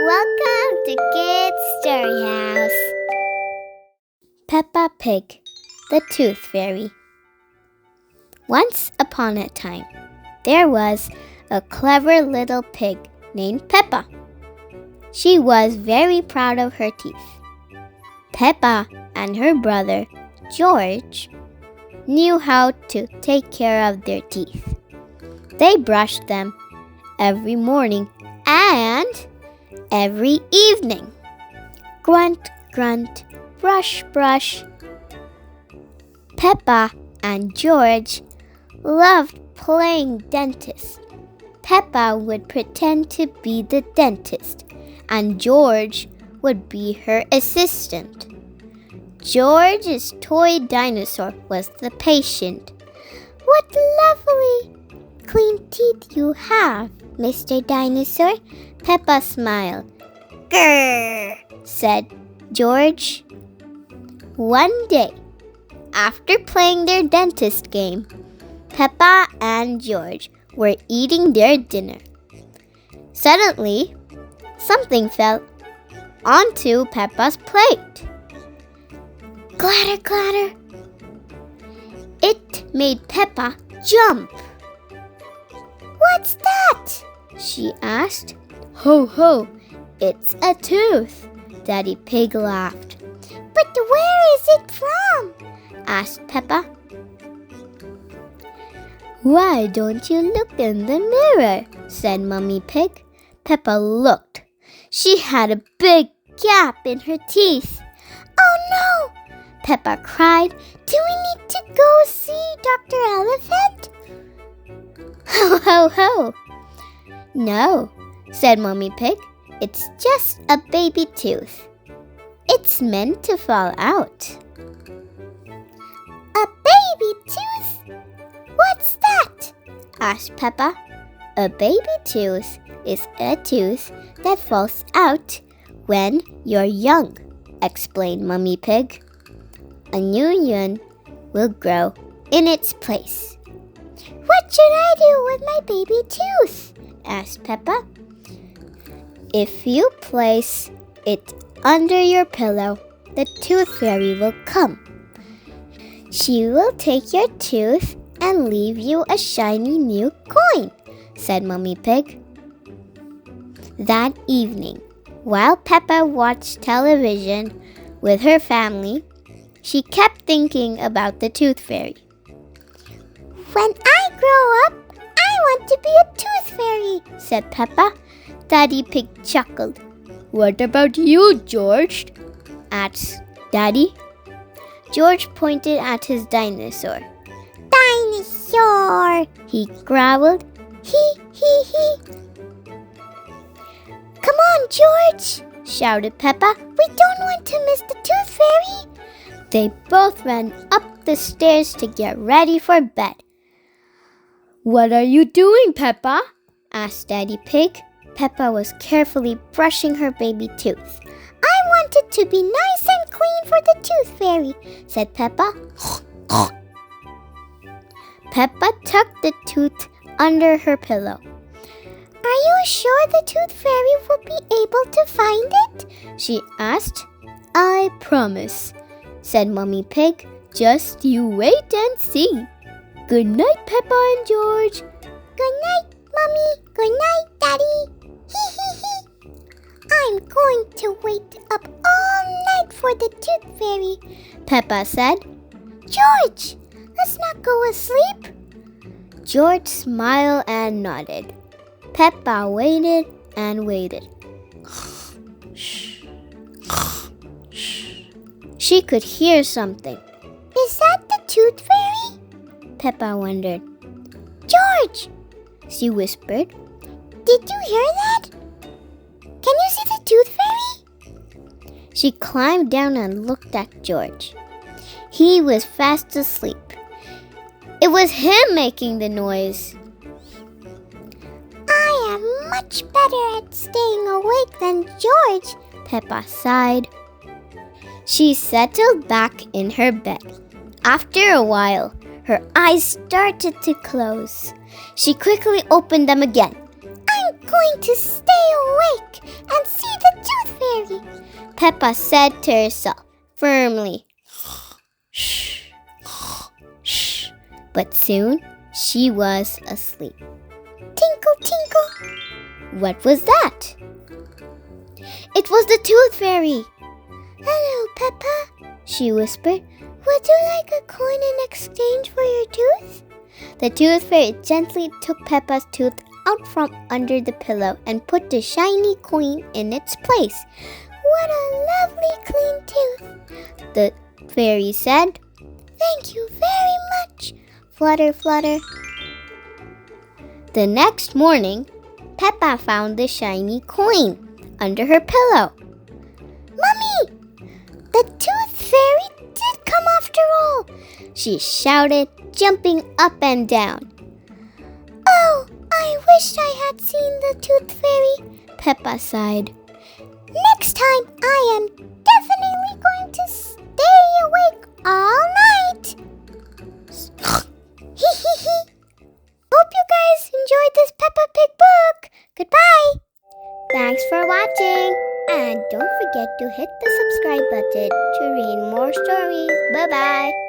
Welcome to Kids Story House. Peppa Pig, the Tooth Fairy. Once upon a time, there was a clever little pig named Peppa. She was very proud of her teeth. Peppa and her brother, George, knew how to take care of their teeth. They brushed them every morning and every evening. Grunt, grunt, brush, brush. Peppa and George loved playing dentist. Peppa would pretend to be the dentist, and George would be her assistant. George's toy dinosaur was the patient. "What lovely clean teeth you have, Mr. Dinosaur," Peppa smiled. "Grrr," said George. One day, after playing their dentist game, Peppa and George were eating their dinner. Suddenly, something fell onto Peppa's plate. Clatter, clatter. It made Peppa jump. "What's that?" she asked. "Ho, ho, it's a tooth," Daddy Pig laughed. "But where is it from?" asked Peppa. "Why don't you look in the mirror?" said Mummy Pig. Peppa looked. She had a big gap in her teeth. "Oh no!" Peppa cried. "Do we need to go see Dr. Elephant?" "Ho, ho, ho!" "No," said Mummy Pig. "It's just a baby tooth. It's meant to fall out." "A baby tooth? What's that?" asked Peppa. A baby tooth is a tooth that falls out when you're young, explained Mummy Pig. A new one will grow in its place. "What should I do with my baby tooth?" asked Peppa. "If you place it under your pillow, the tooth fairy will come. She will take your tooth and leave you a shiny new coin," said Mummy Pig. That evening, while Peppa watched television with her family, she kept thinking about the tooth fairy. "When I grow up, I want to be a tooth fairy," said Peppa. Daddy Pig chuckled. "What about you, George?" asked Daddy. George pointed at his dinosaur. "Dinosaur," he growled. He. "Come on, George," shouted Peppa. "We don't want to miss the tooth fairy." They both ran up the stairs to get ready for bed. "What are you doing, Peppa?" asked Daddy Pig. Peppa was carefully brushing her baby tooth. "I wanted to be nice and clean for the tooth fairy," said Peppa. Peppa tucked the tooth under her pillow. "Are you sure the tooth fairy will be able to find it?" she asked. "I promise," said Mummy Pig. "Just you wait and see. Good night, Peppa and George." "Good night, Mummy. Good night, Daddy. I'm going to wait up all night for the tooth fairy," Peppa said. "George, let's not go asleep." George smiled and nodded. Peppa waited and waited. She could hear something. "Is that the tooth fairy?" Peppa wondered. "George," she whispered, "did you hear that? Can you see the tooth fairy?" She climbed down and looked at George. He was fast asleep. It was him making the noise. "I am much better at staying awake than George," Peppa sighed. She settled back in her bed. After a while, her eyes started to close. She quickly opened them again. "I'm going to stay awake and see Peppa said to herself firmly. Shh, shh. But soon she was asleep. Tinkle, tinkle. What was that? It was the Tooth Fairy. Hello, Peppa, she whispered. Would you like a coin in exchange for your tooth? The Tooth Fairy gently took Peppa's tooth out from under the pillow and put the shiny coin in its place. What a lovely clean tooth, the fairy said. Thank you very much. Flutter, flutter. The next morning, Peppa found the shiny coin under her pillow. Mommy! The Tooth Fairy did come after all, she shouted, jumping up and down. Oh, I wish I had seen the Tooth Fairy, Peppa sighed. Next time, I am definitely going to stay awake all night. Hope you guys enjoyed this Peppa Pig book. Goodbye. Thanks for watching. And don't forget to hit the subscribe button to read more stories. Bye-bye.